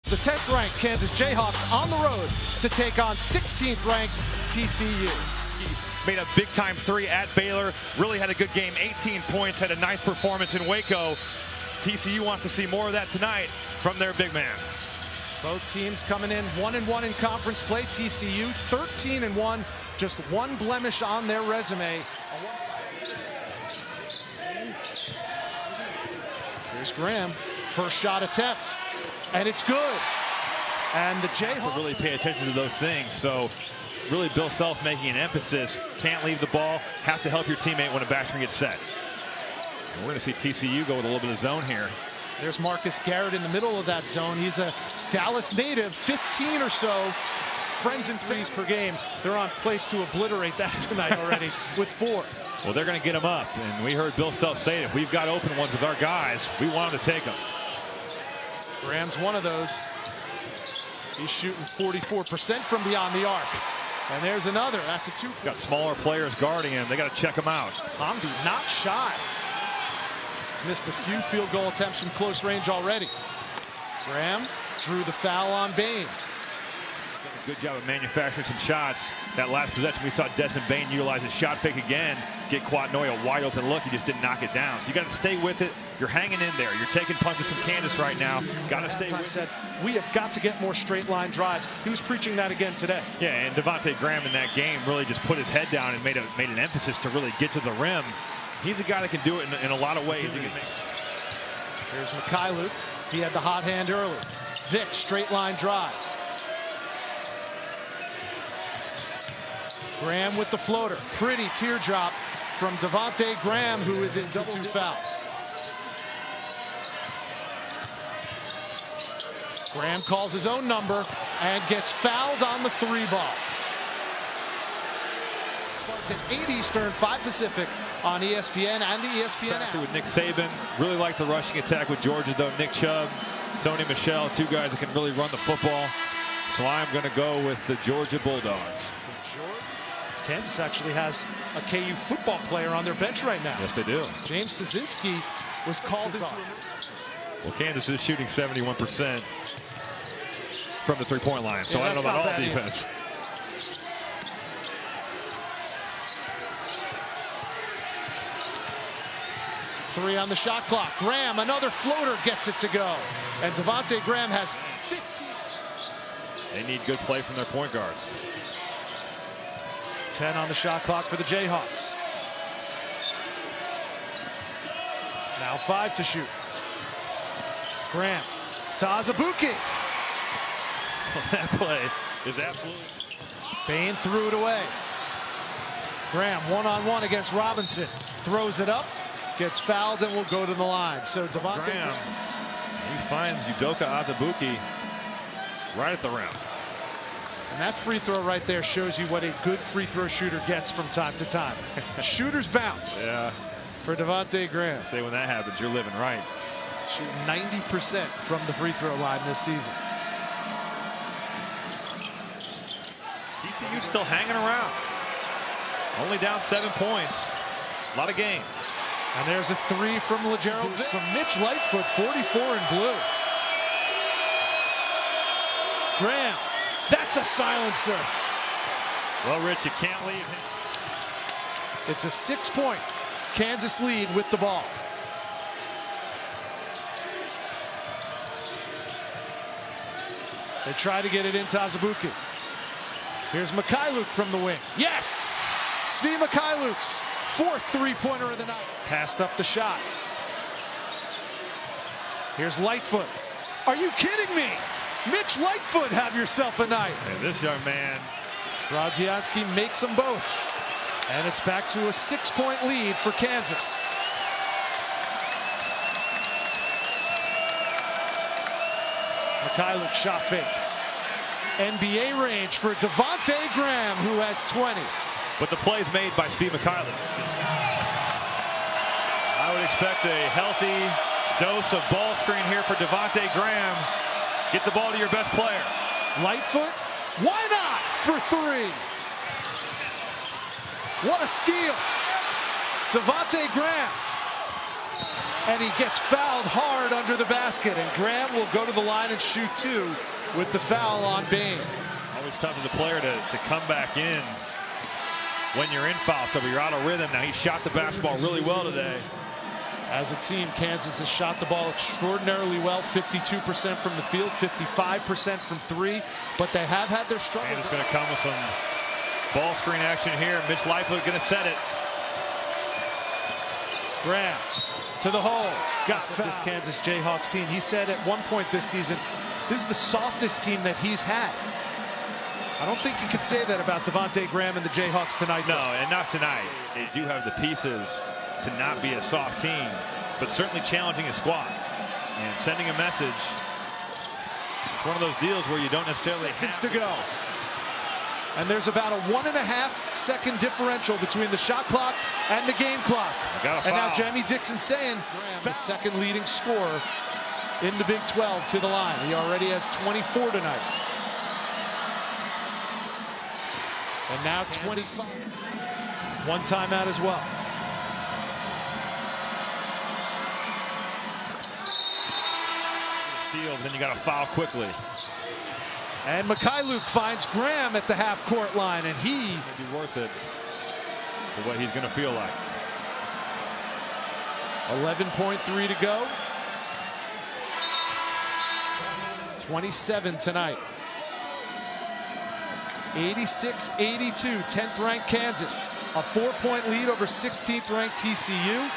The 10th ranked Kansas Jayhawks on the road to take on 16th ranked TCU. He made a big time three at Baylor, really had a good game, 18 points, had a nice performance in Waco. TCU wants to see more of that tonight from their big man. Both teams coming in 1-1 in conference play. TCU 13-1, just one blemish on their resume. Here's Graham, first shot attempt, and it's good. And the Jayhawks really pay attention to those things. So really Bill Self making an emphasis, can't leave the ball, have to help your teammate when a batsman gets set. And we're going to see TCU go with a little bit of zone here. There's Marcus Garrett in the middle of that zone. He's a Dallas native, 15 or so friends and threes per game. They're on pace to obliterate that tonight already with 4. Well, they're going to get them up, and we heard Bill Self say if we've got open ones with our guys, we want them to take them. Graham's one of those. He's shooting 44% from beyond the arc. And there's another. That's a 2. Got smaller players guarding him. They got to check him out. Hamdi not shy. He's missed a few field goal attempts from close range already. Graham drew the foul on Bain. Good job of manufacturing some shots. That last possession, we saw Desmond Bain utilize his shot fake again, get Quatnoy a wide open look. He just didn't knock it down. So you got to stay with it. You're hanging in there. You're taking punches from Kansas right now. Got to stay with it. Said, we have got to get more straight line drives. He was preaching that again today. Yeah, and Devonte Graham in that game really just put his head down and made an emphasis to really get to the rim. He's a guy that can do it in a lot of ways. Here's Mikhailuk. He had the hot hand early. Vic, straight line drive. Graham with the floater. Pretty teardrop from Devonte Graham, who is in double 2 fouls. Graham calls his own number and gets fouled on the 3 ball. Starts at 8 Eastern, 5 Pacific on ESPN and the ESPN app. With Nick Saban, really like the rushing attack with Georgia though. Nick Chubb, Sony Michel, 2 guys that can really run the football. So I'm going to go with the Georgia Bulldogs. Kansas actually has a KU football player on their bench right now. Yes, they do. James Sosinski was called into. Well, Kansas is shooting 71% from the three-point line, so I don't know about all defense. Either. 3 on the shot clock. Graham, another floater, gets it to go. And Devonte Graham has 15. They need good play from their point guards. 10 on the shot clock for the Jayhawks. Now 5 to shoot. Graham to Azubuike. That play is absolutely. Bain threw it away. Graham one-on-one against Robinson. Throws it up, gets fouled, and will go to the line. So Devonte Graham, he finds Udoka Azubuike right at the rim. And that free throw right there shows you what a good free throw shooter gets from time to time. Shooter's bounce. Yeah. For Devonte Graham. Say when that happens, you're living right. Shooting 90% from the free throw line this season. TCU still hanging around. Only down 7 points. A lot of games. And there's a 3 from Lagerald from Mitch Lightfoot, 44 in blue. Graham. That's a silencer. Well, Rich, you can't leave him. It's a 6-point Kansas lead with the ball. They try to get it into Azubuike. Here's Mikhailuk from the wing. Yes! Svi Mikhailuk's 4th three-pointer of the night. Passed up the shot. Here's Lightfoot. Are you kidding me? Mitch Lightfoot, have yourself a night. And this young man. Brodzianski makes them both. And it's back to a 6-point lead for Kansas. Mikhailuk shot fake. NBA range for Devonte Graham, who has 20. But the play's made by Svi Mikhailuk. I would expect a healthy dose of ball screen here for Devonte Graham. Get the ball to your best player. Lightfoot, why not for 3? What a steal. Devonte Graham and he gets fouled hard under the basket, and Graham will go to the line and shoot 2 with the foul on Bane. Always tough as a player to come back in when you're in foul trouble. You're out of rhythm. Now he shot the basketball really well today. As a team, Kansas has shot the ball extraordinarily well, 52% from the field, 55% from 3, but they have had their struggles. And it's going to come with some ball screen action here. Mitch Lightfoot going to set it. Graham to the hole. Got this Kansas Jayhawks team. He said at one point this season, this is the softest team that he's had. I don't think you could say that about Devonte Graham and the Jayhawks tonight. No, and not tonight. They do have the pieces to not be a soft team, but certainly challenging a squad and sending a message. It's one of those deals where you don't necessarily seconds to go. And there's about a 1.5-second differential between the shot clock and the game clock. And now Jamie Dixon saying the second leading scorer in the Big 12 to the line. He already has 24 tonight. And now 25. One timeout as well. Steal, then you got to foul quickly. And Luke finds Graham at the half-court line, and he may be worth it for what he's going to feel like. 11.3 to go. 27 tonight. 86-82, 10th ranked Kansas. A 4-point lead over 16th ranked TCU.